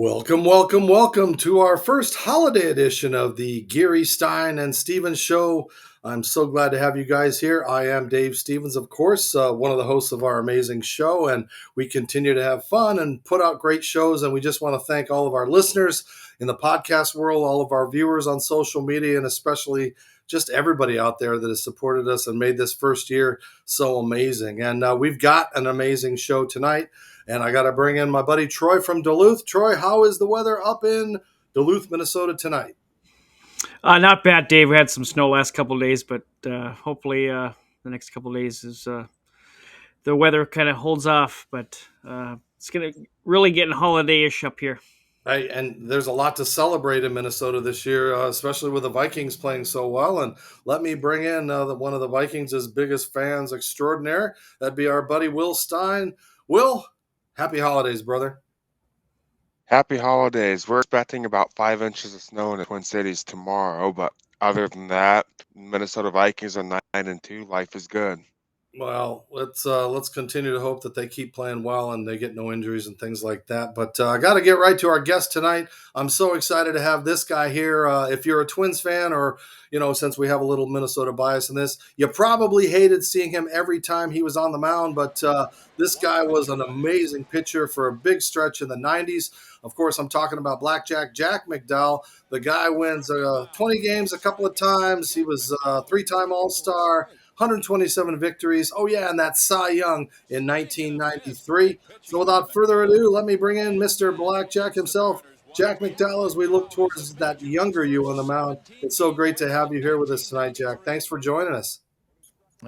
Welcome, welcome, welcome to our first holiday edition of the Geary Stein and Stevens Show. I'm so glad to have you guys here. I am Dave Stevens, of course, one of the hosts of our amazing show, and we continue to have fun and put out great shows. And we just want to thank all of our listeners in the podcast world, all of our viewers on social media, and especially just everybody out there that has supported us and made this first year so amazing. And we've got an amazing show tonight. And I got to bring in my buddy Troy from Duluth. Troy, how is the weather up in Duluth, Minnesota tonight? Not bad, Dave. We had some snow last couple of days, but hopefully the next couple of days is the weather kind of holds off. But it's gonna really getting holiday-ish up here. And there's a lot to celebrate in Minnesota this year, especially with the Vikings playing so well. And let me bring in one of the Vikings' biggest fans extraordinaire. That'd be our buddy Will Stein. Will, happy holidays, brother. Happy holidays. We're expecting about 5 inches of snow in the Twin Cities tomorrow, but other than that, Minnesota Vikings are 9-2. Life is good. Well, let's continue to hope that they keep playing well and they get no injuries and things like that. But I got to get right to our guest tonight. I'm so excited to have this guy here. If you're a Twins fan, or since we have a little Minnesota bias in this, you probably hated seeing him every time he was on the mound. But this guy was an amazing pitcher for a big stretch in the '90s. Of course, I'm talking about Blackjack, Jack McDowell. The guy wins 20 games a couple of times. He was a three-time All-Star. 127 victories. Oh, yeah, and that Cy Young in 1993. So without further ado, let me bring in Mr. Blackjack himself, Jack McDowell, as we look towards that younger you on the mound. It's so great to have you here with us tonight, Jack. Thanks for joining us.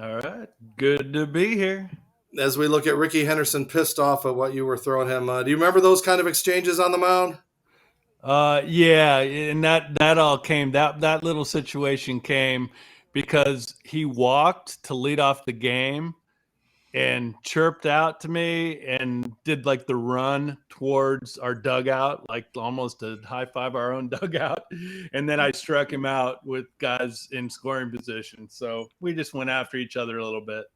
All right. Good to be here. As we look at Ricky Henderson pissed off at what you were throwing him, do you remember those kind of exchanges on the mound? Yeah, and that all came, that little situation came because he walked to lead off the game and chirped out to me and did like the run towards our dugout, like almost to high five our own dugout. And then I struck him out with guys in scoring position. So we just went after each other a little bit.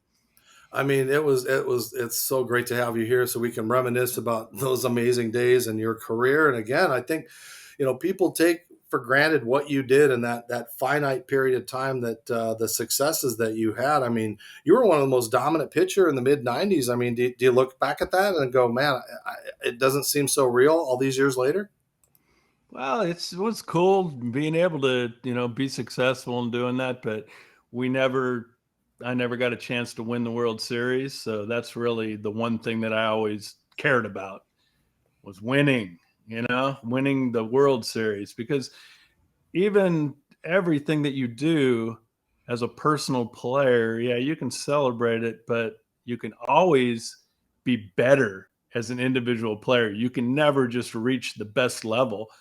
I mean, it's so great to have you here so we can reminisce about those amazing days in your career. And again, I think, people take for granted what you did in that finite period of time, that the successes that you had. I mean, you were one of the most dominant pitcher in the mid '90s. I mean, do you look back at that and go, man, it doesn't seem so real all these years later? Well, it was cool being able to, be successful in doing that, but I never got a chance to win the World Series. So that's really the one thing that I always cared about, was winning the World Series, because even everything that you do as a personal player, yeah, you can celebrate it, but you can always be better as an individual player. You can never just reach the best level.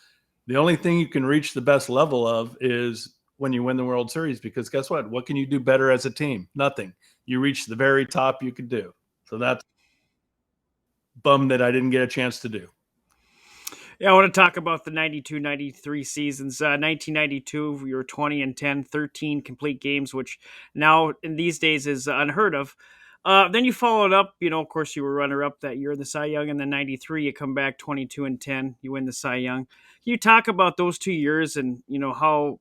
The only thing you can reach the best level of is when you win the World Series, because guess what? What can you do better as a team? Nothing. You reach the very top you could do. So that's bummed that I didn't get a chance to do. Yeah, I want to talk about the 92-93 seasons. 1992, we were 20-10, 13 complete games, which now in these days is unheard of. Then you followed up, of course, you were runner-up that year in the Cy Young, and then 93, you come back 22-10, you win the Cy Young. Can you talk about those 2 years and, how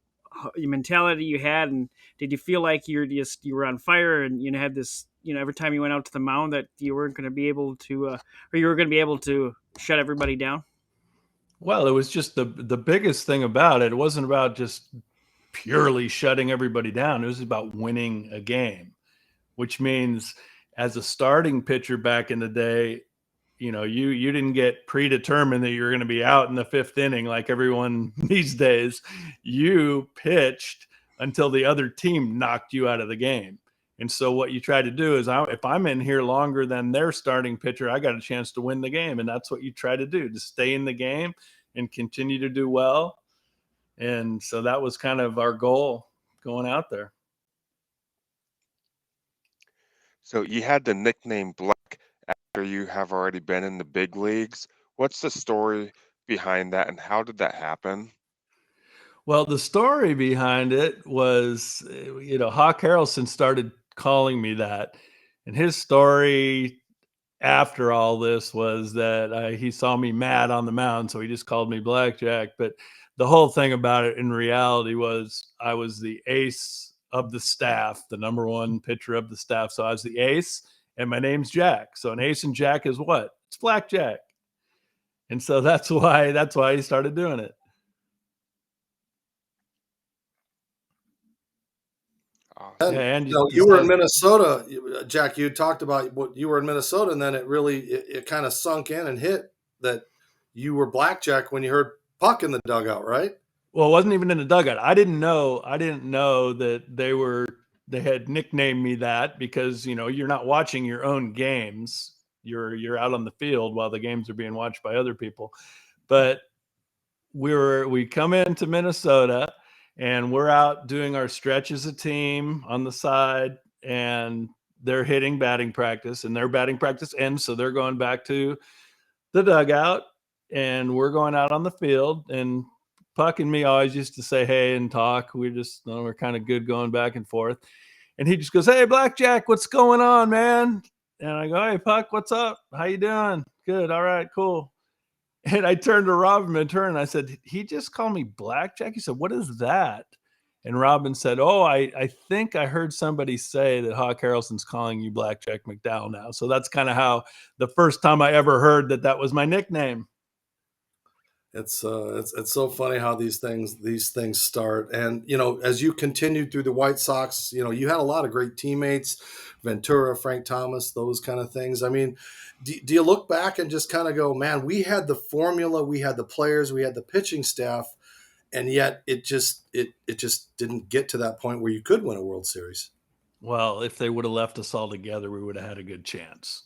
your mentality you had, and did you feel like you were on fire and had this, every time you went out to the mound that you weren't going to be able to, or you were going to be able to shut everybody down? Well, it was just the biggest thing about it. It wasn't about just purely shutting everybody down. It was about winning a game, which means as a starting pitcher back in the day, you didn't get predetermined that you're going to be out in the fifth inning like everyone these days. You pitched until the other team knocked you out of the game. And so what you try to do is, if I'm in here longer than their starting pitcher, I got a chance to win the game. And that's what you try to do, to stay in the game and continue to do well. And so that was kind of our goal going out there. So you had the nickname Black after you have already been in the big leagues. What's the story behind that, and how did that happen? Well, the story behind it was, Hawk Harrelson started calling me that. And his story after all this was that he saw me mad on the mound, so he just called me Blackjack. But the whole thing about it in reality was I was the ace of the staff, the number one pitcher of the staff. So I was the ace, and my name's Jack. So an ace and Jack is what? It's Blackjack. And so that's why he started doing it. Awesome. And you were in Minnesota, Jack. You talked about what you were in Minnesota, and then it kind of sunk in and hit that you were Blackjack when you heard Puck in the dugout, right? Well, it wasn't even in the dugout. I didn't know that they had nicknamed me that because, you're not watching your own games. You're out on the field while the games are being watched by other people. But we come into Minnesota and we're out doing our stretch as a team on the side, and they're hitting batting practice, and their batting practice ends. So they're going back to the dugout, and we're going out on the field. And Puck and me always used to say hey and talk. We're kind of good going back and forth. And he just goes, "Hey, Blackjack, what's going on, man?" And I go, "Hey, Puck, what's up? How you doing?" "Good. All right, cool." And I turned to Robin and I said, "He just called me Blackjack?" He said, "What is that?" And Robin said, "Oh, I think I heard somebody say that Hawk Harrelson's calling you Blackjack McDowell now." So that's kind of how the first time I ever heard that was my nickname. It's so funny how these things start. And, as you continued through the White Sox, you had a lot of great teammates, Ventura, Frank Thomas, those kind of things. I mean, do you look back and just kind of go, man, we had the formula, we had the players, we had the pitching staff, and yet it just didn't get to that point where you could win a World Series? Well, if they would have left us all together, we would have had a good chance.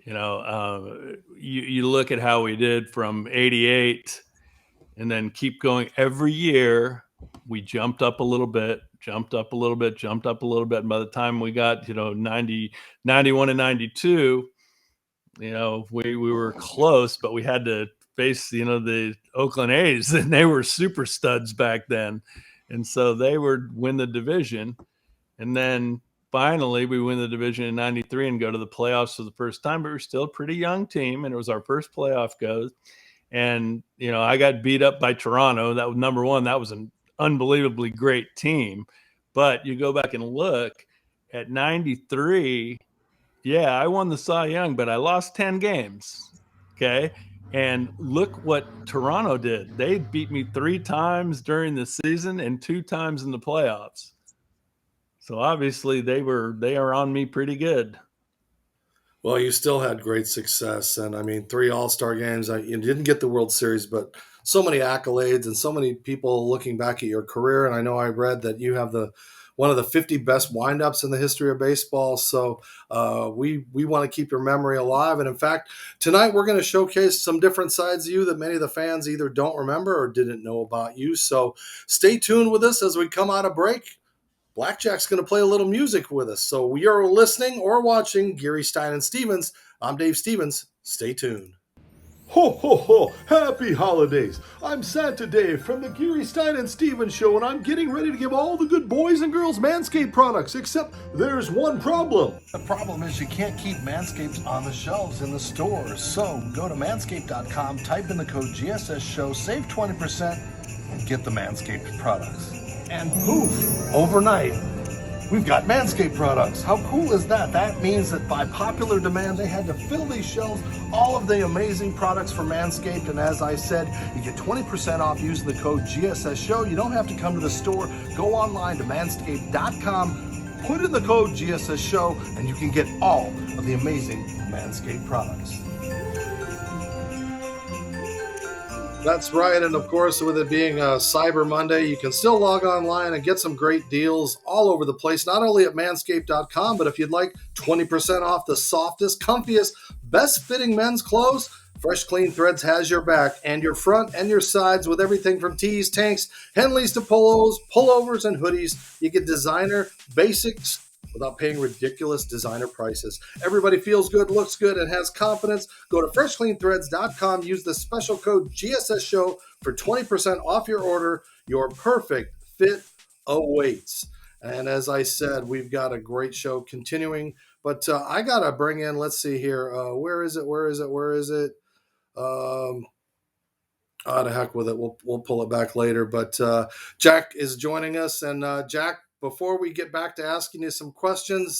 You look at how we did from 88 and then keep going every year. We jumped up a little bit. And by the time we got, 90, 91 and 92, we were close, but we had to face, the Oakland A's, and they were super studs back then. And so they would win the division. And then finally, we win the division in 93 and go to the playoffs for the first time, but we're still a pretty young team, and it was our first playoff go. And, I got beat up by Toronto. That was number one. That was an unbelievably great team. But you go back and look at 93, yeah, I won the Cy Young, but I lost 10 games, okay? And look what Toronto did. They beat me 3 times during the season and 2 times in the playoffs. So obviously they are on me pretty good. Well, you still had great success. And I mean, 3 All-Star games. You didn't get the World Series, but so many accolades and so many people looking back at your career. And I know I read that you have one of the 50 best windups in the history of baseball. So we want to keep your memory alive. And in fact, tonight we're going to showcase some different sides of you that many of the fans either don't remember or didn't know about you. So stay tuned with us as we come out of break. Blackjack's going to play a little music with us. So we are listening or watching Geary Stein and Stevens. I'm Dave Stevens. Stay tuned. Ho, ho, ho! Happy holidays! I'm Santa Dave from the Geary Stein and Stevens Show, and I'm getting ready to give all the good boys and girls Manscaped products, except there's one problem. The problem is you can't keep Manscaped on the shelves in the stores. So go to manscaped.com, type in the code GSS Show, save 20%, and get the Manscaped products. And poof, overnight, we've got Manscaped products. How cool is that? That means that by popular demand, they had to fill these shelves, all of the amazing products for Manscaped. And as I said, you get 20% off using the code GSS Show. You don't have to come to the store. Go online to manscaped.com, put in the code GSS Show, and you can get all of the amazing Manscaped products. That's right. And of course, with it being Cyber Monday, you can still log online and get some great deals all over the place, not only at manscaped.com, but if you'd like 20% off the softest, comfiest, best fitting men's clothes, Fresh Clean Threads has your back and your front and your sides with everything from tees, tanks, Henleys to polos, pullovers, and hoodies. You get designer basics without paying ridiculous designer prices. Everybody feels good, looks good, and has confidence. Go to freshcleanthreads.com. Use the special code GSS Show for 20% off your order. Your perfect fit awaits. And as I said, we've got a great show continuing. But I got to bring in, let's see here. Where is it? Where is it? Where is it? To heck with it. We'll pull it back later. But Jack is joining us. And Jack, before we get back to asking you some questions,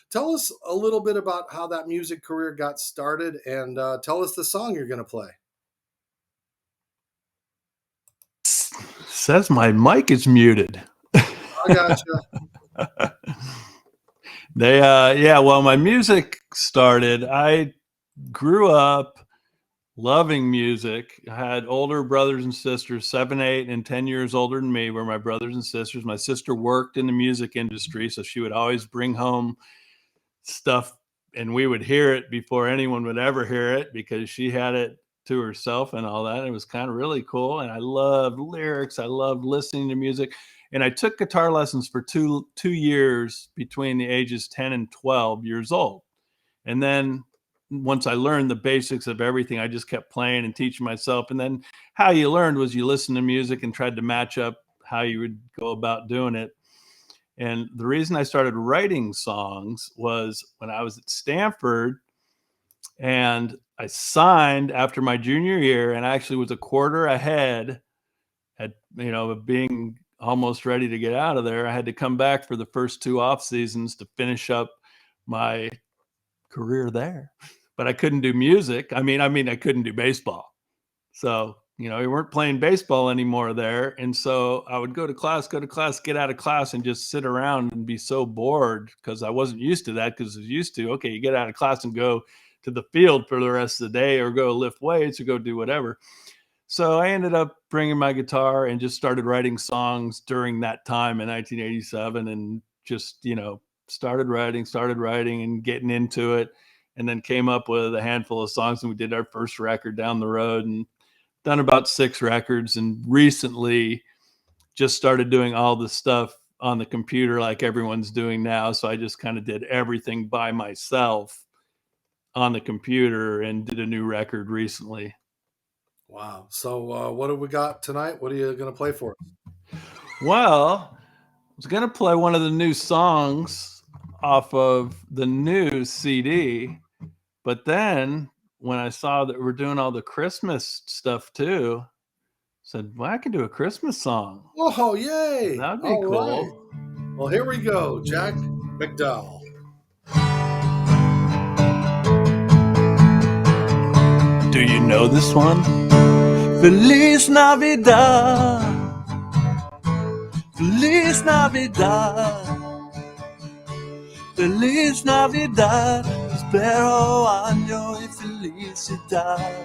tell us a little bit about how that music career got started, and tell us the song you're going to play. Says my mic is muted. I gotcha. Well, my music started. I grew up loving music. I had older brothers and sisters, 7, 8, and 10 years older than me, were my brothers and sisters. My sister worked in the music industry, so she would always bring home stuff, and we would hear it before anyone would ever hear it because she had it to herself and all that. It was kind of really cool. And I loved lyrics. I loved listening to music. And I took guitar lessons for two years between the ages 10 and 12 years old. And then once I learned the basics of everything, I just kept playing and teaching myself. And then how you learned was you listened to music and tried to match up how you would go about doing it. And the reason I started writing songs was when I was at Stanford and I signed after my junior year, and I actually was a quarter ahead at, being almost ready to get out of there. I had to come back for the first 2 off seasons to finish up my career there, but I couldn't do music. I mean, I couldn't do baseball. So, we weren't playing baseball anymore there. And so I would go to class, get out of class and just sit around and be so bored because I wasn't used to that, because I was used to, okay, you get out of class and go to the field for the rest of the day or go lift weights or go do whatever. So I ended up bringing my guitar and just started writing songs during that time in 1987 and just, started writing and getting into it, and then came up with a handful of songs, and we did our first record down the road and done about 6 records, and recently just started doing all the stuff on the computer like everyone's doing now. So I just kind of did everything by myself on the computer and did a new record recently. Wow. So what have we got tonight? What are you going to play for us? Well, I was going to play one of the new songs off of the new CD, but then when I saw that we're doing all the Christmas stuff too, I said, well, I can do a Christmas song. Oh, yay. That'd be cool. Right. Well, here we go. Jack McDowell. Do you know this one? Feliz Navidad, Feliz Navidad, Feliz Navidad, Prospero año y felicidad.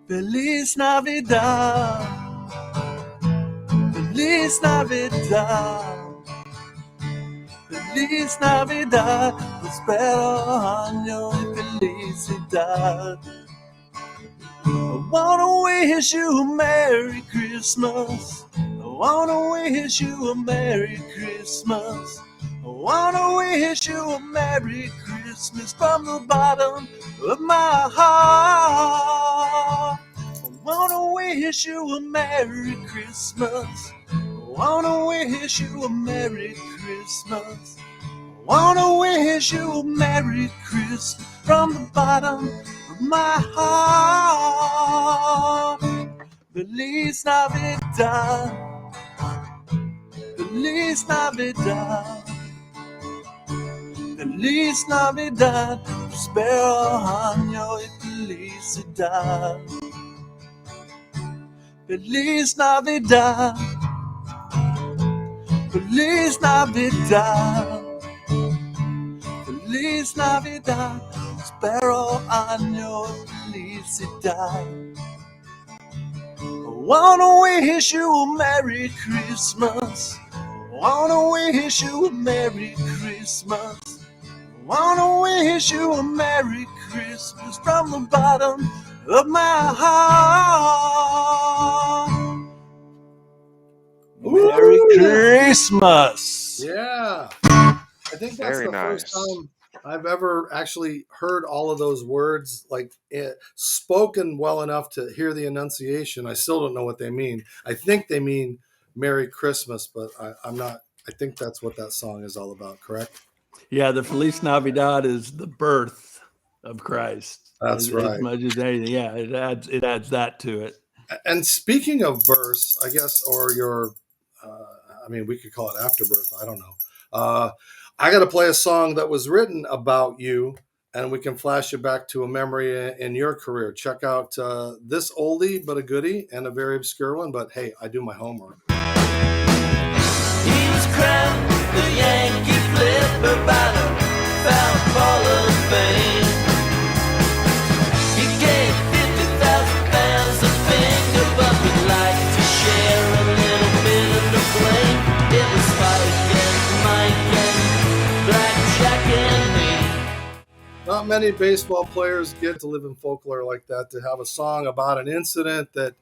Feliz Navidad, Feliz Navidad, Feliz Navidad, Prospero año y felicidad. I wanna wish you a Merry Christmas. I wanna wish you a Merry Christmas. I wanna wish you a Merry Christmas from the bottom of my heart. I wanna wish you a Merry Christmas. I wanna wish you a Merry Christmas. I wanna wish you a Merry Christmas from the bottom of my heart. Feliz Navidad, Feliz Navidad, Feliz Navidad, Prospero año y felicidad. Feliz Navidad, Feliz Navidad, Feliz Navidad, Prospero año y felicidad. I wanna wish you a Merry Christmas. I wanna wish you a Merry Christmas. I wanna wish you a Merry Christmas from the bottom of my heart. Merry Christmas. Yeah. I think that's Very the first nice. time I've ever actually heard all of those words spoken well enough to hear the enunciation. I still don't know what they mean. I think they mean Merry Christmas, but I'm not. I think that's what that song is all about. Correct? Yeah, the Feliz Navidad is the birth of Christ. That's As right. much as anything, yeah, it adds that to it. And speaking of births, I guess, or your, I mean, we could call it afterbirth. I don't know. I got to play a song that was written about you, and we can flash you back to a memory in your career. Check out this oldie but a goodie and a very obscure one. But hey, I do my homework. He was crowned the Yankee flipper by the Fountain Hall of Fame. He gave 50,000 fans a finger, but we'd like to share a little bit of the blame. It was Spike and Mike and Blackjack and me. Not many baseball players get to live in folklore like that, to have a song about an incident that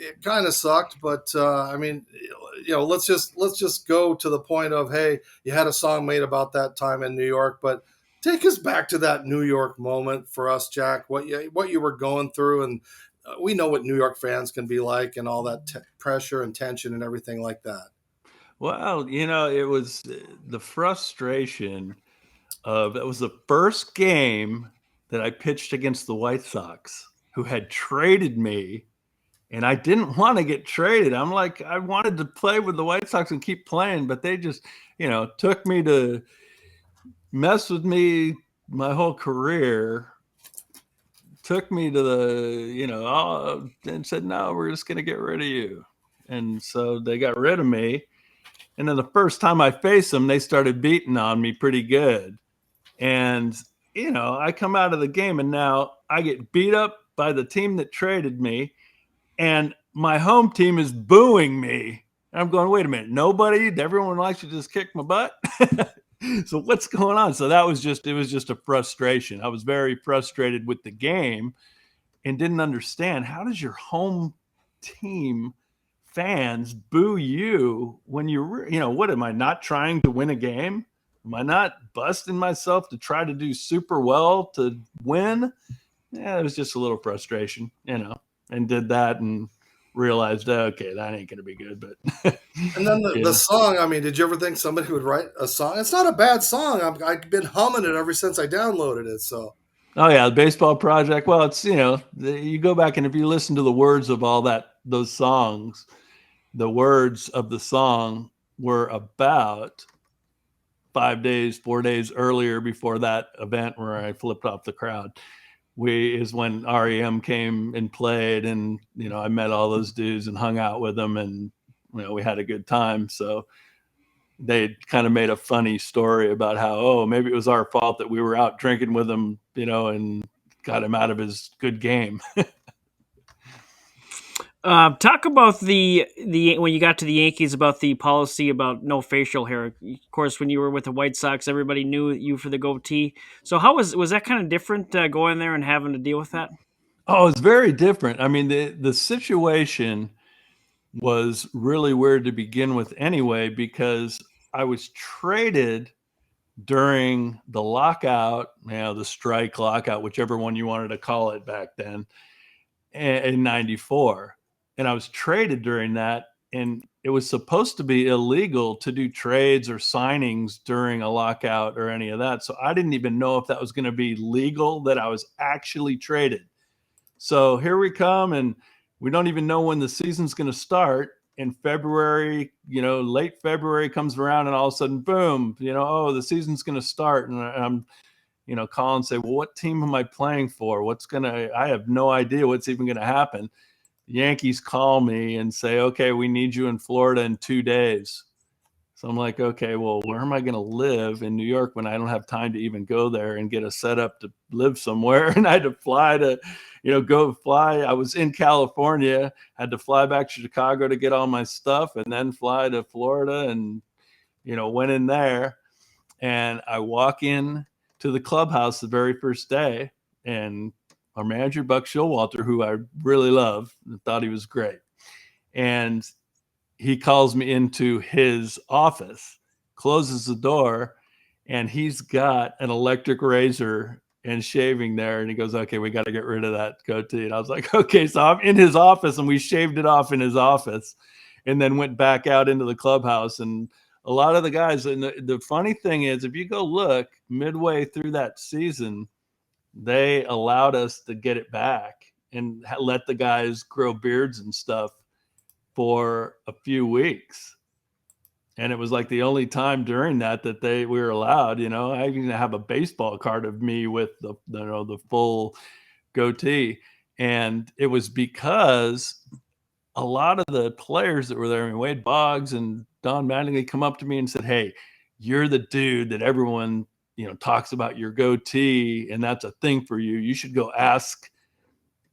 it kind of sucked, but I mean, let's just go to the point of, hey, you had a song made about that time in New York, but take us back to that New York moment for us, Jack. What you were going through, and we know what New York fans can be like, and all that pressure and tension and everything like that. Well, it was the frustration of it was the first game that I pitched against the White Sox, who had traded me. And I didn't want to get traded. I'm like, I wanted to play with the White Sox and keep playing, but they just, took me to mess with me my whole career. Took me to the, and said, no, we're just going to get rid of you. And so they got rid of me. And then the first time I faced them, they started beating on me pretty good. And, I come out of the game and now I get beat up by the team that traded me. And my home team is booing me. And I'm going, wait a minute, everyone likes to just kick my butt. So what's going on? So it was just a frustration. I was very frustrated with the game and didn't understand, how does your home team fans boo you when what am I not trying to win a game? Am I not busting myself to try to do super well to win? Yeah, it was just a little frustration, and did that and realized, okay, that ain't going to be good. But and then the song, I mean, did you ever think somebody would write a song? It's not a bad song. I've been humming it ever since I downloaded it. So, oh yeah, the Baseball Project. Well, it's, you go back and if you listen to the words of those songs, the words of the song were about 4 days earlier, before that event where I flipped off the crowd. Is when REM came and played, and I met all those dudes and hung out with them, and we had a good time. So they kind of made a funny story about how, maybe it was our fault that we were out drinking with him, and got him out of his good game. Talk about the when you got to the Yankees, about the policy about no facial hair. Of course, when you were with the White Sox, everybody knew you for the goatee. So how was that kind of different, going there and having to deal with that? Oh, it's very different. I mean, the situation was really weird to begin with anyway, because I was traded during the lockout, the strike lockout, whichever one you wanted to call it back then, in '94. And I was traded during that, and it was supposed to be illegal to do trades or signings during a lockout or any of that. So I didn't even know if that was going to be legal, that I was actually traded. So here we come, and we don't even know when the season's going to start. In February, late February comes around, and all of a sudden, boom, the season's going to start. And I'm, call and say, well, what team am I playing for? I have no idea what's even going to happen. The Yankees call me and say, okay, we need you in Florida in 2 days. So I'm like, okay, well, where am I going to live in New York when I don't have time to even go there and get a setup to live somewhere? And I had to fly to, I was in California, had to fly back to Chicago to get all my stuff, and then fly to Florida, and, went in there. And I walk in to the clubhouse the very first day, and our manager, Buck Showalter, who I really love, thought he was great. And he calls me into his office, closes the door, and he's got an electric razor and shaving there. And he goes, okay, we got to get rid of that goatee. And I was like, okay. So I'm in his office, and we shaved it off in his office. and then went back out into the clubhouse. And a lot of the guys, and the funny thing is, if you go look midway through that season, they allowed us to get it back and let the guys grow beards and stuff for a few weeks. And it was like the only time during that we were allowed. I even have a baseball card of me with the full goatee. And it was because a lot of the players that were there, Wade Boggs and Don Mattingly, come up to me and said, "Hey, you're the dude that everyone, talks about your goatee, and that's a thing for you. You should go ask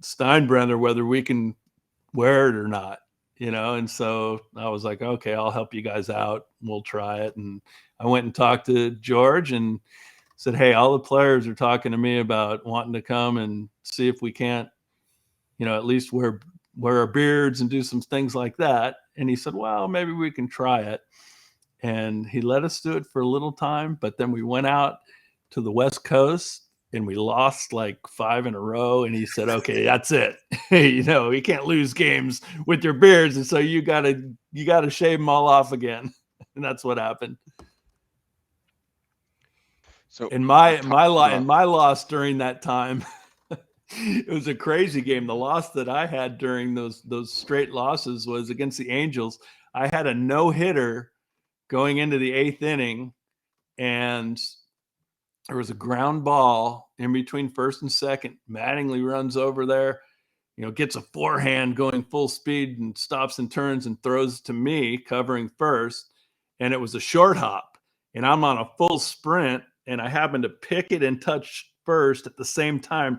Steinbrenner whether we can wear it or not." And so I was like, okay, I'll help you guys out. We'll try it. And I went and talked to George and said, "Hey, all the players are talking to me about wanting to come and see if we can't, at least wear our beards and do some things like that." And he said, "Well, maybe we can try it." And he let us do it for a little time, but then we went out to the West Coast and we lost like 5 in a row. And he said, "Okay, that's it. You can't lose games with your beards. And so you gotta shave them all off again." And that's what happened. So And my loss during that time, it was a crazy game. The loss that I had during those straight losses was against the Angels. I had a no-hitter going into the 8th inning, and there was a ground ball in between first and second. Mattingly runs over there, gets a forehand going full speed and stops and turns and throws to me covering first. And it was a short hop, and I'm on a full sprint, and I happened to pick it and touch first at the same time.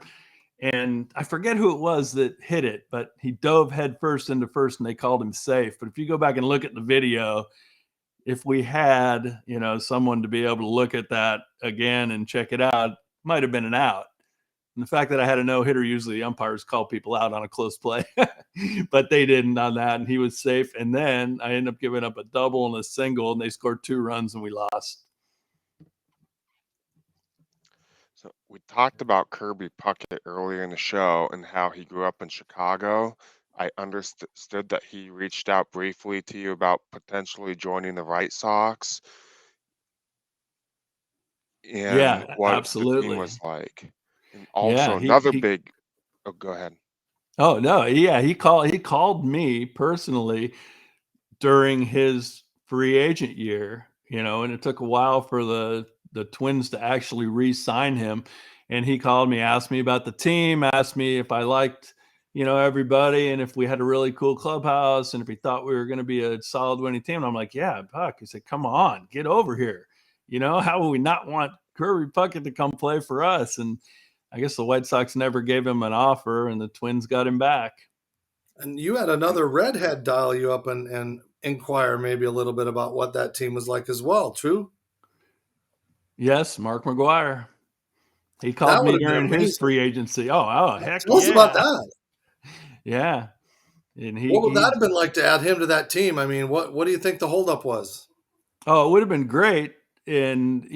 And I forget who it was that hit it, but he dove head first into first and they called him safe. But if you go back and look at the video, if we had, someone to be able to look at that again and check it out, it might have been an out. And the fact that I had a no-hitter, usually the umpires call people out on a close play, but they didn't on that, and he was safe. And then I ended up giving up a double and a single, and they scored 2 runs, and we lost. So we talked about Kirby Puckett earlier in the show and how he grew up in Chicago. I understood that he reached out briefly to you about potentially joining the White Sox and Yeah, what the absolutely. team was like. And also big. Oh, go ahead. Oh no, yeah, he called me personally during his free agent year, and it took a while for the Twins to actually re-sign him. And he called me, asked me about the team, asked me if I liked everybody, and if we had a really cool clubhouse, and if he thought we were going to be a solid winning team. And I'm like, "Yeah, Puck." He said, "Come on, get over here. How would we not want Kirby Puckett to come play for us?" And I guess the White Sox never gave him an offer, and the Twins got him back. And you had another redhead dial you up and inquire maybe a little bit about what that team was like as well. True? Yes, Mark McGuire. He called me during his free agency. Oh, heck Tell us about that. Yeah. And what would that have been like to add him to that team? I mean, what do you think the holdup was? Oh, it would have been great. And,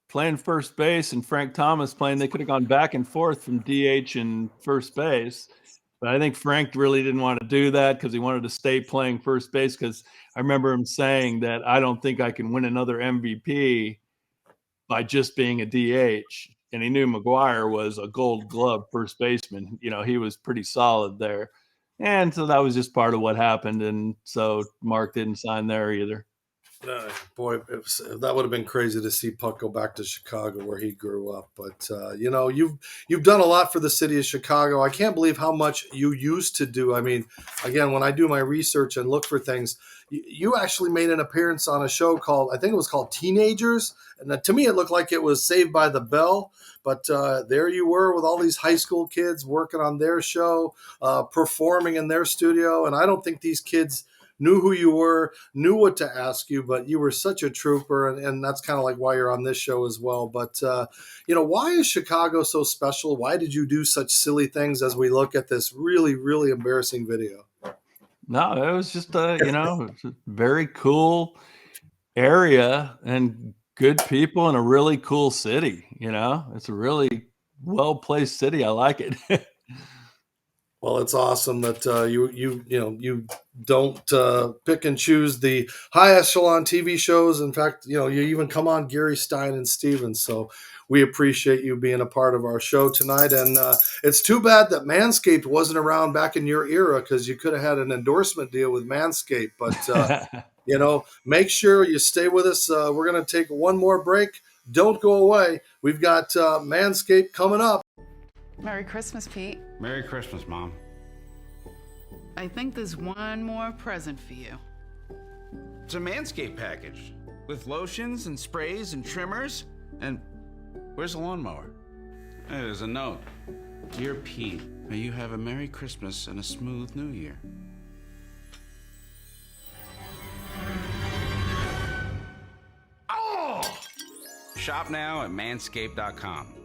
playing first base and Frank Thomas playing, they could have gone back and forth from DH and first base. But I think Frank really didn't want to do that because he wanted to stay playing first base, because I remember him saying that I don't think I can win another MVP by just being a DH. And he knew McGuire was a Gold Glove first baseman. He was pretty solid there. And so that was just part of what happened. And so Mark didn't sign there either. Boy, that would have been crazy to see Puck go back to Chicago where he grew up. But, you've done a lot for the city of Chicago. I can't believe how much you used to do. I mean, again, when I do my research and look for things, you actually made an appearance on a show I think it was called Teenagers. And to me, it looked like it was Saved by the Bell. But there you were with all these high school kids working on their show, performing in their studio. And I don't think these kids knew who you were, knew what to ask you, but you were such a trooper, and that's kind of like why you're on this show as well. But, why is Chicago so special? Why did you do such silly things as we look at this really, really embarrassing video? No, it was just, it's a very cool area and good people in a really cool city. It's a really well-placed city. I like it. Well, it's awesome that you don't pick and choose the high echelon TV shows. In fact, you even come on Geary Stein and Stevens. So we appreciate you being a part of our show tonight. And it's too bad that Manscaped wasn't around back in your era, because you could have had an endorsement deal with Manscaped. But make sure you stay with us. We're going to take one more break. Don't go away. We've got Manscaped coming up. Merry Christmas, Pete. Merry Christmas, Mom. I think there's one more present for you. It's a Manscaped package with lotions and sprays and trimmers. And where's the lawnmower? Hey, there's a note. Dear Pete, may you have a Merry Christmas and a smooth New Year. Oh! Shop now at manscaped.com.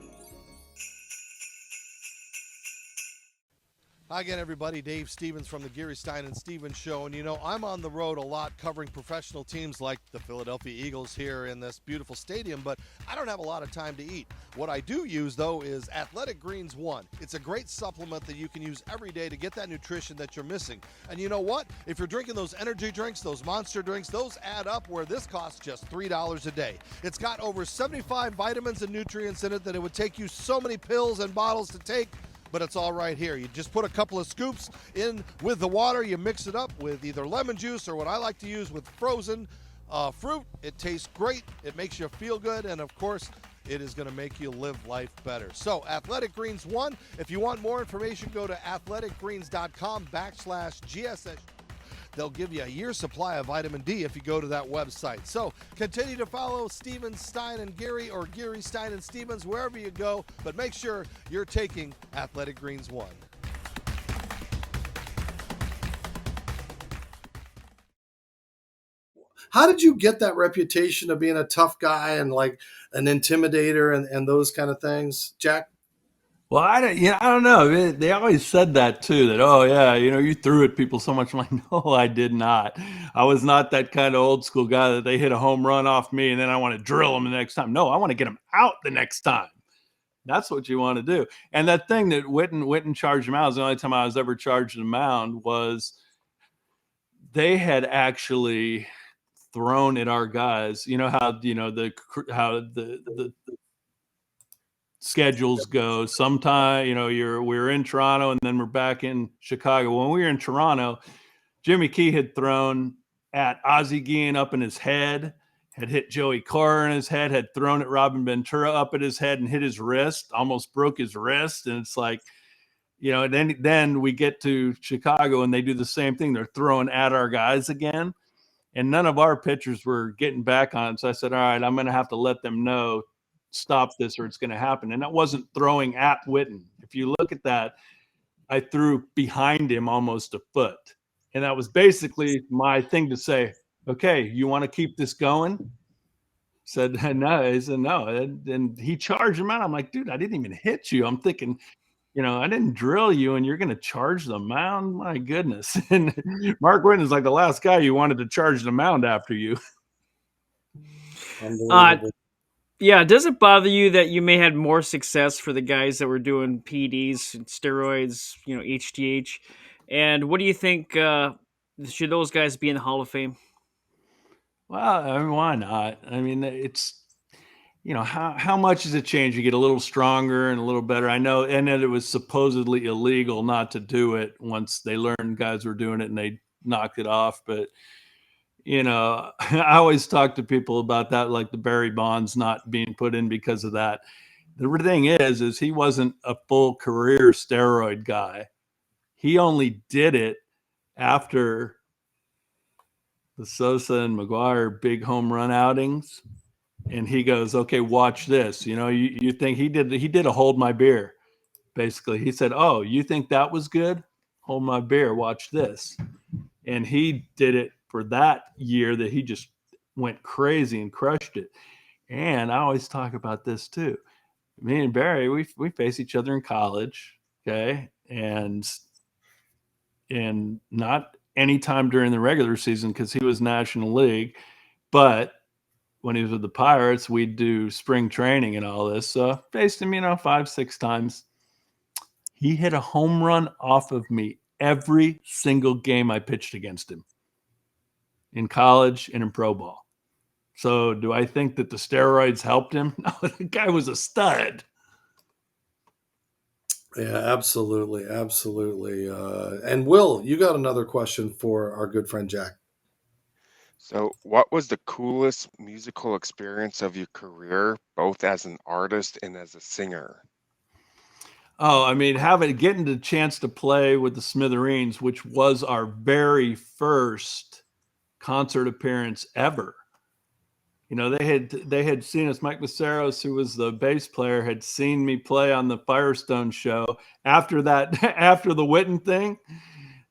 Hi again, everybody. Dave Stevens from the Geary Stein and Stevens Show. And I'm on the road a lot covering professional teams like the Philadelphia Eagles here in this beautiful stadium, but I don't have a lot of time to eat. What I do use, though, is Athletic Greens 1. It's a great supplement that you can use every day to get that nutrition that you're missing. And you know what? If you're drinking those energy drinks, those monster drinks, those add up, where this costs just $3 a day. It's got over 75 vitamins and nutrients in it that it would take you so many pills and bottles to take. But it's all right here. You just put a couple of scoops in with the water. You mix it up with either lemon juice or what I like to use with frozen fruit. It tastes great. It makes you feel good. And, of course, it is going to make you live life better. So, Athletic Greens 1. If you want more information, go to athleticgreens.com/GSS. They'll give you a year's supply of vitamin D if you go to that website. So continue to follow Stevens, Stein, and Geary, or Geary, Stein, and Stevens, wherever you go. But make sure you're taking Athletic Greens 1. How did you get that reputation of being a tough guy and like an intimidator and those kind of things, Jack? Well, I don't know. They always said that too, that, oh yeah, you threw at people so much. I'm like, no, I did not. I was not that kind of old school guy that they hit a home run off me and then I want to drill them the next time. No, I want to get them out the next time. That's what you want to do. And that thing that Witten charged the mound, the only time I was ever charged the mound was they had actually thrown at our guys. You know how the schedules go. Sometime, we're in Toronto and then we're back in Chicago. When we were in Toronto, Jimmy Key had thrown at Ozzie Guillen up in his head, had hit Joey Cora in his head, had thrown at Robin Ventura up at his head and hit his wrist, almost broke his wrist. And it's like, then we get to Chicago and they do the same thing. They're throwing at our guys again. And none of our pitchers were getting back on. So I said, all right, I'm going to have to let them know, stop this or it's going to happen. And that wasn't throwing at Witten. If you look at that, I threw behind him almost a foot. And that was basically my thing to say, okay, you want to keep this going? Said, no. He said, no. And he charged him out. I'm like, dude, I didn't even hit you. I'm thinking, I didn't drill you and you're going to charge the mound? My goodness. And Mark Witten is like the last guy you wanted to charge the mound after you. Yeah, does it bother you that you may have more success for the guys that were doing PEDs, steroids, HGH? And what do you think, should those guys be in the Hall of Fame? Well, why not? It's, how much does it change? You get a little stronger and a little better. I know, and that it was supposedly illegal not to do it once they learned guys were doing it and they knocked it off. But I always talk to people about that, like the Barry Bonds not being put in because of that. The thing is he wasn't a full career steroid guy. He only did it after the Sosa and McGuire big home run outings. And he goes, okay, watch this. You think he did a hold my beer. Basically, he said, oh, you think that was good? Hold my beer. Watch this. And he did it for that year that he just went crazy and crushed it. And I always talk about this too. Me and Barry, we face each other in college, okay? And not any time during the regular season because he was National League. But when he was with the Pirates, we'd do spring training and all this. So I faced him, 5-6 times. He hit a home run off of me every single game I pitched against him in college and in pro ball. So do I think that the steroids helped him? No, the guy was a stud. Yeah, absolutely. Absolutely. And Will, you got another question for our good friend Jack. So, what was the coolest musical experience of your career, both as an artist and as a singer? Oh, I mean, getting the chance to play with the Smithereens, which was our very first concert appearance ever. You know, they had seen us. Mike Maceros, who was the bass player, had seen me play on the Firestone show. After that, after the Witten thing,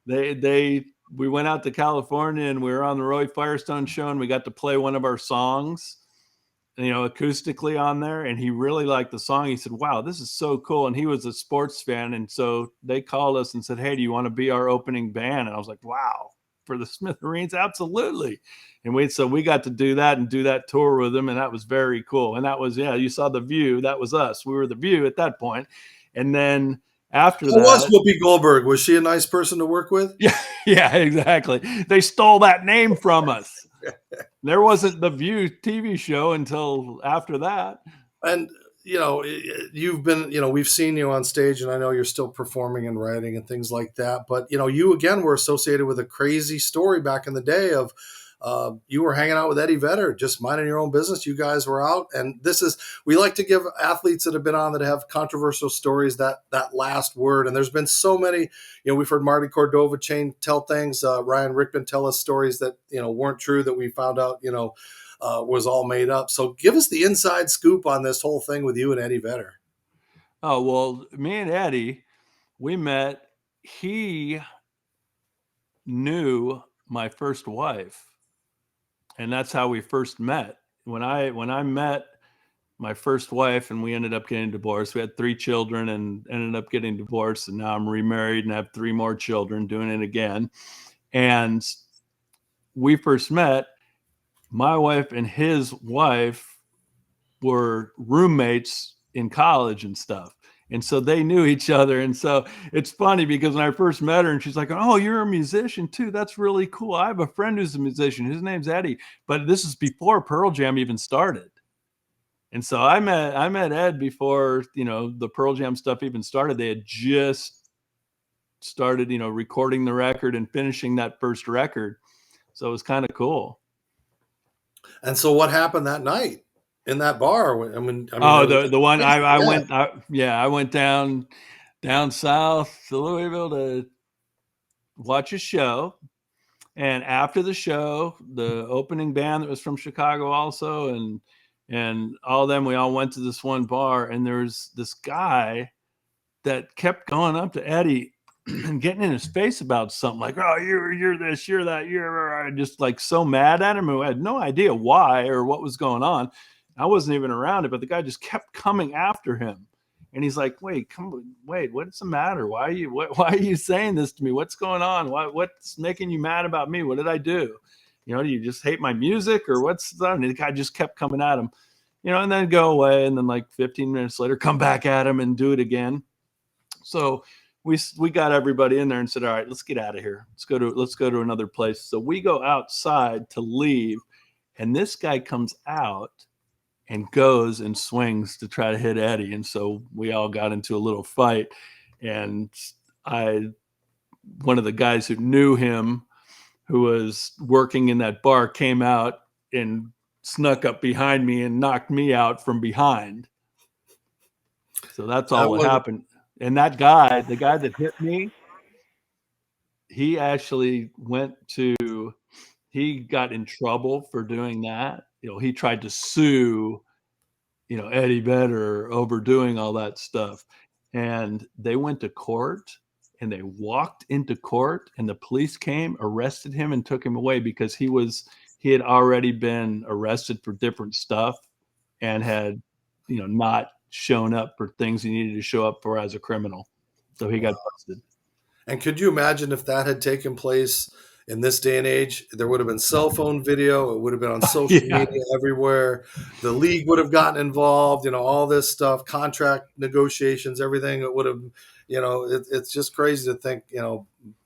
we went out to California and we were on the Roy Firestone show and we got to play one of our songs, you know, acoustically on there. And he really liked the song. He said, "Wow, this is so cool." And he was a sports fan. And so they called us and said, "Hey, do you want to be our opening band?" And I was like, "Wow, for the Smithereens? Absolutely." And we got to do that and do that tour with them. And that was very cool. And that was, you saw the View. That was us. We were the View at that point. And then after that. Who was Whoopi Goldberg? Was she a nice person to work with? Yeah, exactly. They stole that name from us. There wasn't the View TV show until after that. And, you know, you've been, you know, we've seen you on stage and I know you're still performing and writing and things like that. But, you know, you again were associated with a crazy story back in the day of you were hanging out with Eddie Vedder, just minding your own business. You guys were out. And we like to give athletes that have been on that have controversial stories that last word. And there's been so many, you know, we've heard Marty Cordova tell things, Ryan Rickman tell us stories that, you know, weren't true that we found out, you know, was all made up. So give us the inside scoop on this whole thing with you and Eddie Vedder. Oh, well, me and Eddie, we met. He knew my first wife. And that's how we first met. When I met my first wife and we ended up getting divorced, we had 3 children and ended up getting divorced. And now I'm remarried and have 3 more children, doing it again. And we first met. My wife and his wife were roommates in college and stuff. And so they knew each other. And so it's funny because when I first met her and she's like, "Oh, you're a musician too. That's really cool. I have a friend who's a musician. His name's Eddie." But this is before Pearl Jam even started. And so I met Ed before, you know, the Pearl Jam stuff even started. They had just started, you know, recording the record and finishing that first record. So it was kind of cool. And so what happened that night in that bar? I mean, the one I went down south to Louisville to watch a show. And after the show, the opening band that was from Chicago also, and all of them, we all went to this one bar, and there was this guy that kept going up to Eddie and getting in his face about something, like, "Oh, you're this, you're that, you're," just like so mad at him. I had no idea why or what was going on. I wasn't even around it, but the guy just kept coming after him. And he's like, wait, what's the matter? Why are you saying this to me? What's going on? What's making you mad about me? What did I do? You know, do you just hate my music or what's that? And the guy just kept coming at him, you know, and then go away. And then like 15 minutes later, come back at him and do it again. So we got everybody in there and said, "All right, let's get out of here. Let's go to another place." So we go outside to leave. And this guy comes out and goes and swings to try to hit Eddie. And so we all got into a little fight. And one of the guys who knew him, who was working in that bar, came out and snuck up behind me and knocked me out from behind. So that's all what happened. And that guy, the guy that hit me, he actually he got in trouble for doing that. You know, he tried to sue, you know, Eddie Vedder over doing all that stuff. And they went to court and they walked into court and the police came, arrested him and took him away because he had already been arrested for different stuff and had, you know, not shown up for things he needed to show up for as a criminal. So he got busted. And could you imagine if that had taken place in this day and age, there would have been cell phone video. It would have been on social media everywhere. The league would have gotten involved, all this stuff, contract negotiations, everything. It would have, it's just crazy to think,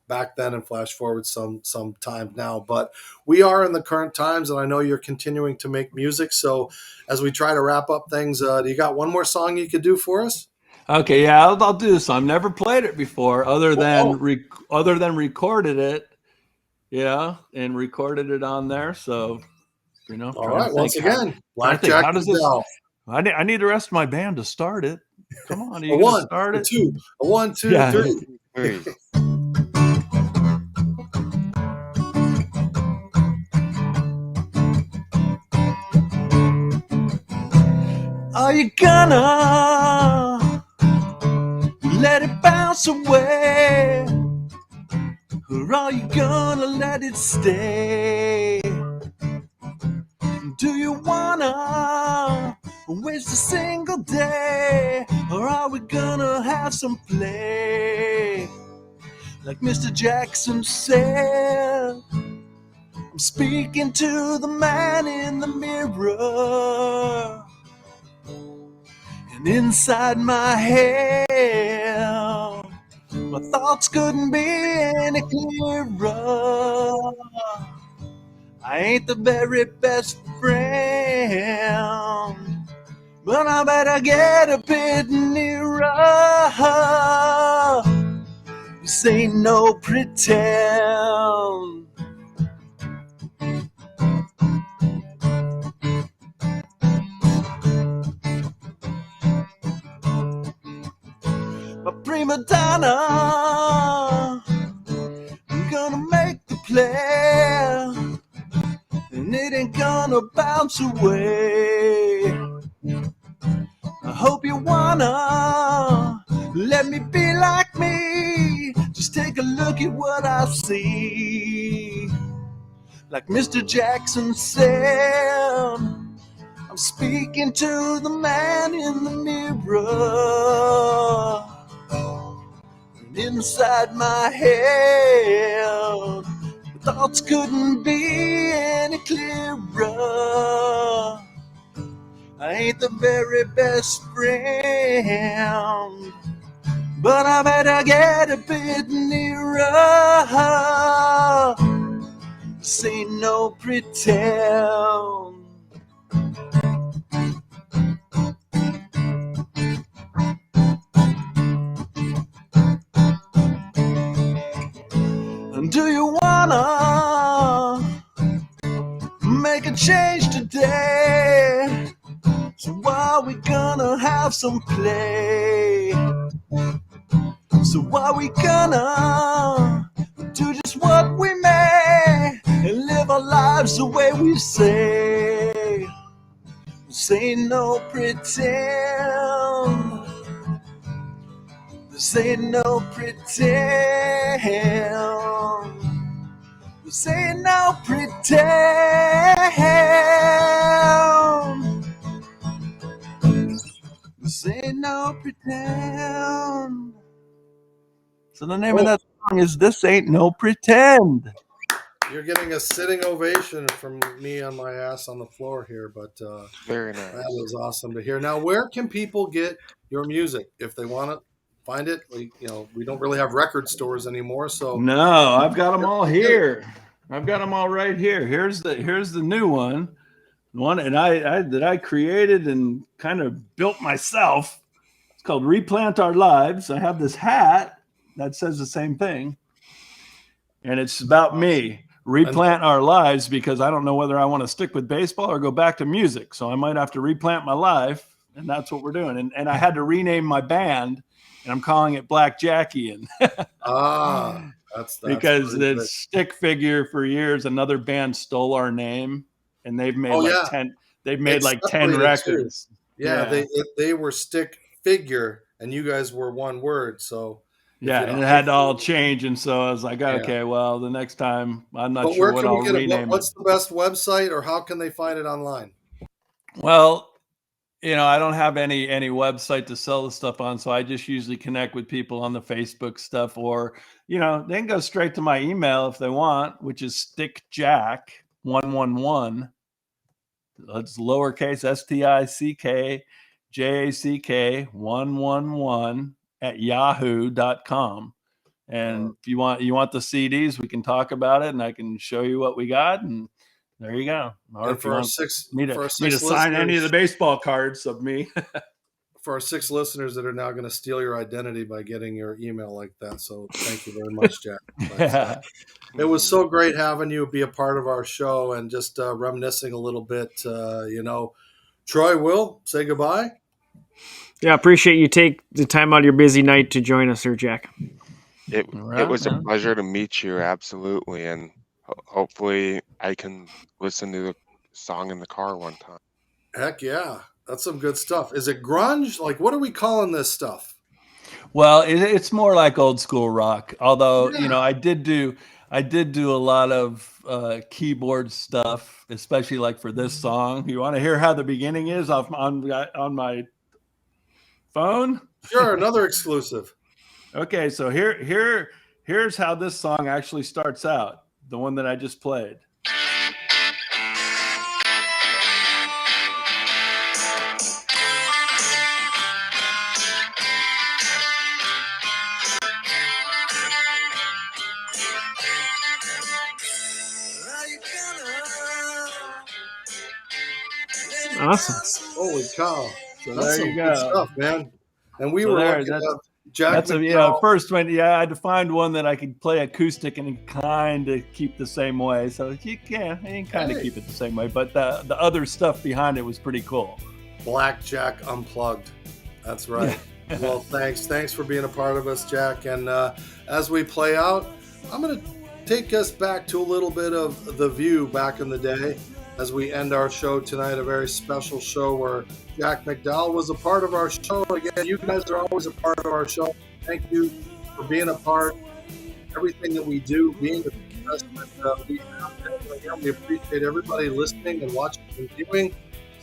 back then and flash forward some time now. But we are in the current times, and I know you're continuing to make music. So as we try to wrap up things, do you got one more song you could do for us? Okay, yeah, I'll do this. I've never played it before, other than recorded it, and recorded it on there. So, all right. Once again, Blackjack. How does this? I need the rest of my band to start it. Come on, a one, start it? Two, a 1, 2, 3. Are you gonna let it bounce away? Or are you gonna let it stay? Do you wanna waste a single day? Or are we gonna have some play? Like Mr. Jackson said, I'm speaking to the man in the mirror. And inside my head, my thoughts couldn't be any clearer. I ain't the very best friend, but I better get a bit nearer. This ain't no pretend. A prima donna, I'm gonna make the play, and it ain't gonna bounce away. I hope you wanna let me be like me. Just take a look at what I see. Like Mr. Jackson said, I'm speaking to the man in the mirror. And inside my head, the thoughts couldn't be any clearer. I ain't the very best friend, but I better get a bit nearer. This ain't no pretend. Do you wanna make a change today? So are we gonna have some play? So are we gonna do just what we may and live our lives the way we say? This ain't no pretend. This ain't no pretend. This ain't no pretend. This ain't no pretend. So the name of that song is This Ain't No Pretend. You're getting a sitting ovation from me on my ass on the floor here, but very nice. That was awesome to hear. Now, where can people get your music if they want to find it? We don't really have record stores anymore, so no, I've got them all here. I've got them all right here. Here's the new one and I created and kind of built myself. It's called Replant Our Lives. I have this hat that says the same thing, and it's about me. Replant our lives, because I don't know whether I want to stick with baseball or go back to music. So I might have to replant my life, and that's what we're doing. And I had to rename my band, and I'm calling it Blackjackian. That's because the stick figure for years, another band stole our name, and they've made 10. They've made like 10 records. Too. Yeah, they were stick figure, and you guys were one word. So yeah, and it had to all change, and so I was like, okay, well, the next time I'm not sure what I'll rename it. What's the best website, or how can they find it online? Well, I don't have any website to sell the stuff on, so I just usually connect with people on the Facebook stuff, or they can go straight to my email if they want, which is stickjack111. That's lowercase stickjack111 at yahoo.com. And if you want the CDs, we can talk about it, and I can show you what we got, and there you go. Or And if you want me to six sign any of the listeners- baseball cards of me. for our 6 listeners that are now going to steal your identity by getting your email like that. So thank you very much, Jack. But, it was so great having you be a part of our show and just reminiscing a little bit. Troy, Will, say goodbye. Yeah, appreciate you take the time out of your busy night to join us here, Jack. It was a pleasure to meet you, absolutely, and hopefully I can listen to the song in the car one time. Heck yeah, that's some good stuff. Is it grunge? Like, what are we calling this stuff? Well, it's more like old school rock. Although I did do a lot of keyboard stuff, especially like for this song. You want to hear how the beginning is on my phone? Sure, another exclusive. Okay, so here's how this song actually starts out. The one that I just played. Awesome. Holy cow. So That's there some you good go. stuff, man. And we So were there, lucky to that's- have Jack That's McDowell. first one. Yeah, I had to find one that I could play acoustic and kind of keep the same way. So you can kind of keep it the same way, but the other stuff behind it was pretty cool. Blackjack Unplugged. That's right. Well, thanks for being a part of us, Jack. And as we play out, I'm going to take us back to a little bit of The View back in the day as we end our show tonight, a very special show where Jack McDowell was a part of our show. Again, you guys are always a part of our show. Thank you for being a part. Everything that we do, being the investment we have. Again, we appreciate everybody listening and watching and viewing.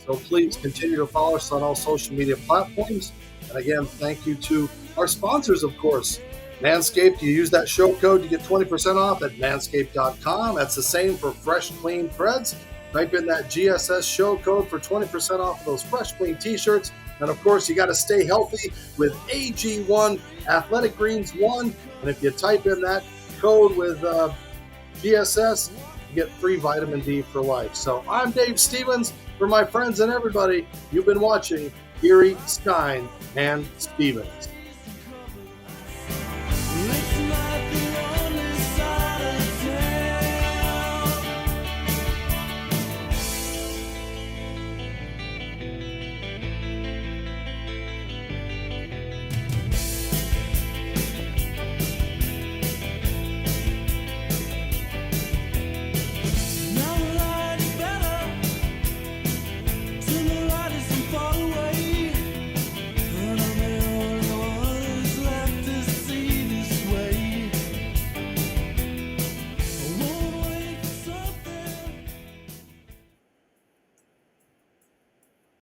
So please continue to follow us on all social media platforms. And again, thank you to our sponsors, of course. Manscaped, you use that show code, you get 20% off at manscaped.com. That's the same for Fresh Clean Threads. Type in that GSS show code for 20% off of those Fresh Clean t-shirts. And of course, you got to stay healthy with AG1 Athletic Greens 1. And if you type in that code with GSS, you get free vitamin D for life. So I'm Dave Stevens. For my friends and everybody, you've been watching Geary Stein and Stevens.